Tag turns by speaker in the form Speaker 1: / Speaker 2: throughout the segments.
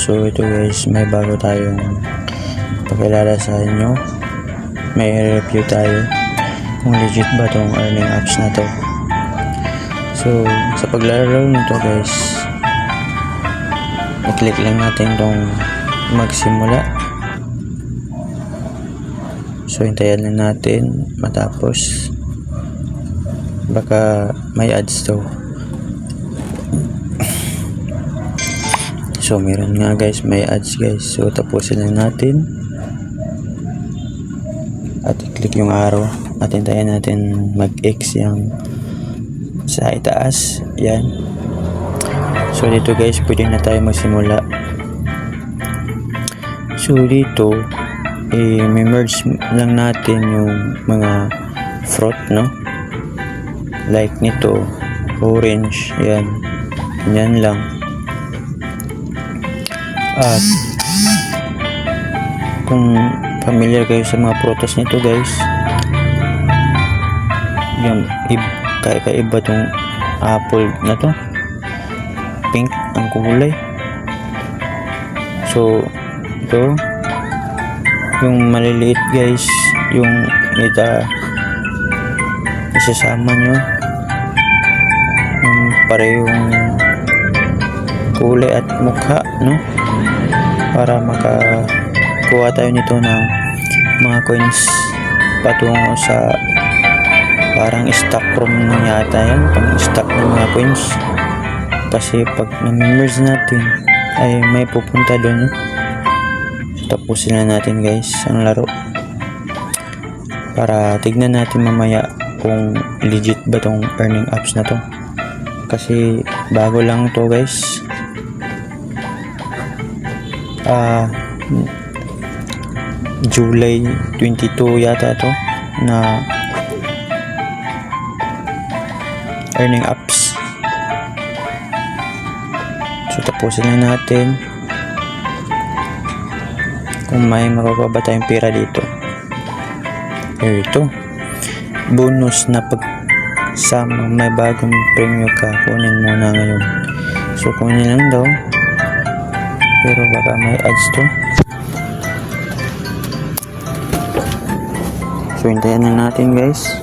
Speaker 1: So ito guys, may bago tayong pagkilala sa inyo. May review tayo kung legit ba tong earning apps na to. So sa paglalaro nito guys, i-click lang natin tong magsimula. So hintayan lang natin matapos, baka may ads to. So meron nga guys, may ads guys. So tapusin lang natin at i-click yung arrow at hintayin natin mag-X yung sa itaas. Yan. So dito guys, pwede na tayo magsimula. So dito may merge lang natin yung mga fruit, no? Like nito, orange, yan. Yan lang. At kung familiar kayo sa mga prutas nito guys, yung kaiba tong apple na to, pink ang kulay. So ito yung maliliit guys, yung isasama nyo yung parehong kulay at mukha, no? Para makakuha tayo nito ng mga coins patungo sa parang stock room na yata yan, pang stock ng mga coins. Kasi pag na-members natin ay may pupunta doon. Tapusin na natin guys ang laro para tignan natin mamaya kung legit ba tong earning apps na to, kasi bago lang to guys. July 22 yata to na earning apps. So tapusin na natin kung may makukuha ba tayong pera dito. Ito bonus na pagsama, may bagong premyo ka, kunin mo na ngayon. So kunin lang daw, pero baka may ads to. So hintayin na natin guys.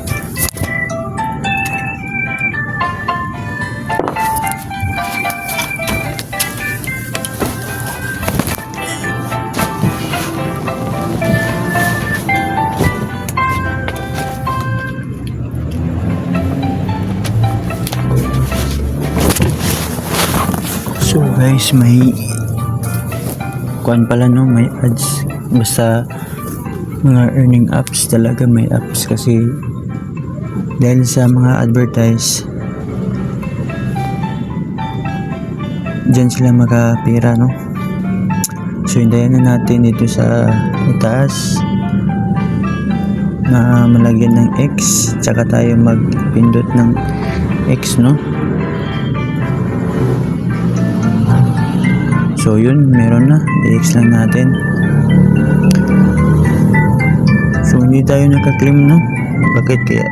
Speaker 1: So guys, may kuan pala, no, may ads. Basta mga earning apps talaga may apps, kasi dahil sa mga advertise dyan sila makapira, no? So hintayin na natin dito sa itaas na malagyan ng X, tsaka tayo magpindot ng X, no? So yun, meron na, i-X lang natin. So hindi tayo naka-claim, no? Bakit kaya?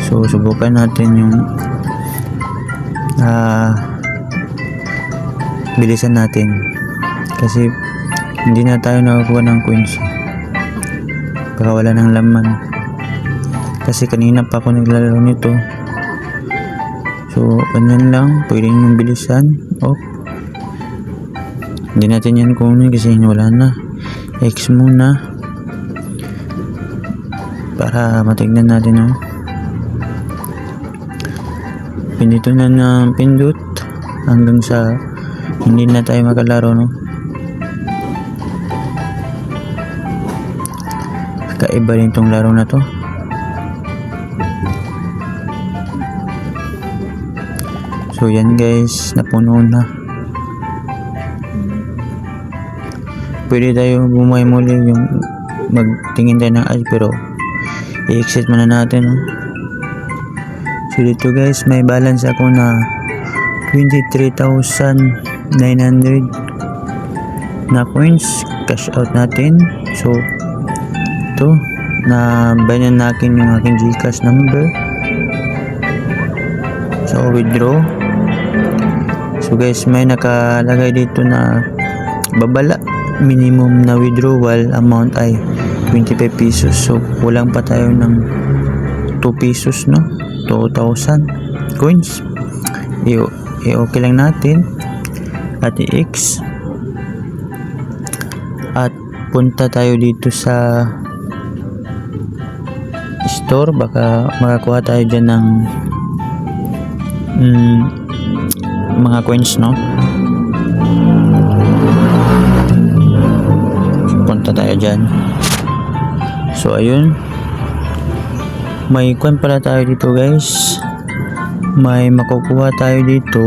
Speaker 1: So subukan natin yung bilisan natin, kasi hindi na tayo nakakuha ng coins, baka wala ng laman, kasi kanina pa ako naglalaro nito. So ganyan lang, pwede yung bilisan. Hindi natin yan kunin kasi wala na. X muna para matignan natin, no? Pinito na ng pindot hanggang sa hindi na tayo makalaro, no? Kaiba rin tong laro na to. So yan guys, napuno na. Pwede tayo bumay muli yung magtingin tayo ng ads, pero i-exit muna natin, no? So dito guys, may balance ako na 23,900 na coins. Cash out natin. So ito, na banyan natin yung aking GCash number. So withdraw. So So guys, may nakalagay dito na babala. Minimum na withdrawal amount ay 25 pesos. So kulang pa tayo ng 2 pesos, no? 2,000 coins. Okay lang natin at i-X at punta tayo dito sa store, baka makakuha tayo dyan ng mga coins, no? Punta tayo dyan. So ayun, may coin pala tayo dito guys. May makukuha tayo dito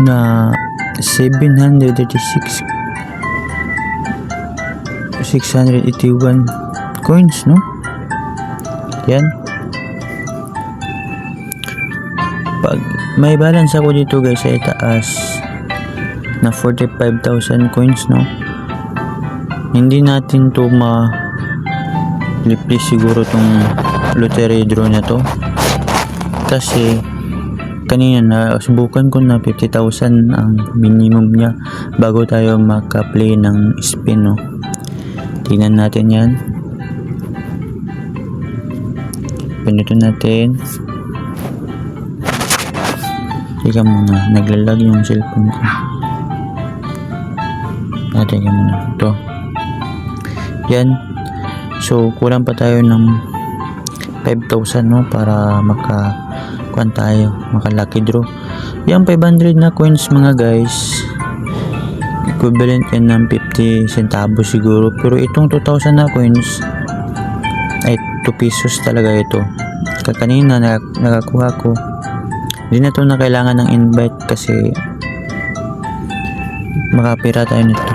Speaker 1: na 681 coins, no? Yan. Pag may balance ako dito guys sa itaas na 45,000 coins, no? Hindi natin to ma-replace siguro tong lottery draw na to, kasi kanina na subukan ko na 50,000 ang minimum niya bago tayo maka-play ng spin, no? Tingnan natin yan. Pinutin natin. Teka muna, naglalag yung cellphone ko. Teka muna, ito yan. So kulang pa tayo ng 5,000, no, para makakuan tayo, maka lucky draw. Yung 500 na coins mga guys, equivalent yan ng 50 centavos siguro, pero itong 2,000 na coins ay 2 pesos talaga ito. Kanina nakakuha ko, hindi na ito na kailangan ng invite kasi makapira tayo nito.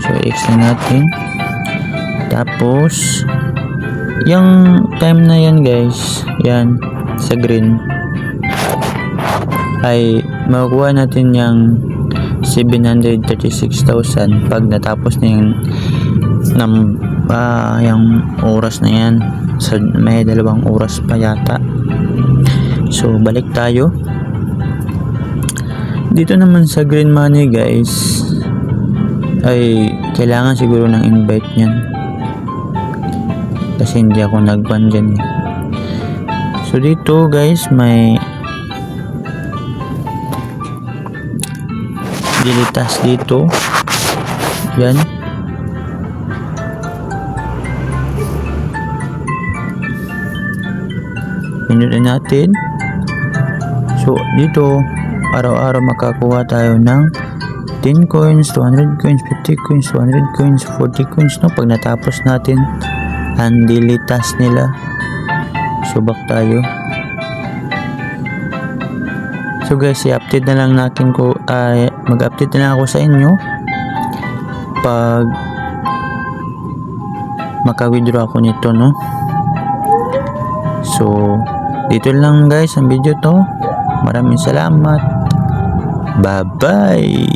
Speaker 1: So X na natin, tapos yung time na yan guys, yan sa green ay makukuha natin yung 736,000 pag natapos na yung yung oras na yan. So, may 2 oras pa yata. So balik tayo dito naman sa green money guys, ay kailangan siguro ng invite nyan kasi hindi ako nag-ban dyan eh. So dito guys, may dilitas dito, yan. Pinutin natin. So dito araw-araw makakuha tayo ng 10 coins, 200 coins, 50 coins, 200 coins, 40 coins, no? Pag natapos natin ang dilitas nila, subak tayo. So guys, i-update na lang natin ko, mag-update na lang ako sa inyo pag maka-withdraw ako nito, no? So dito lang guys ang video to. Maraming salamat. Bye bye.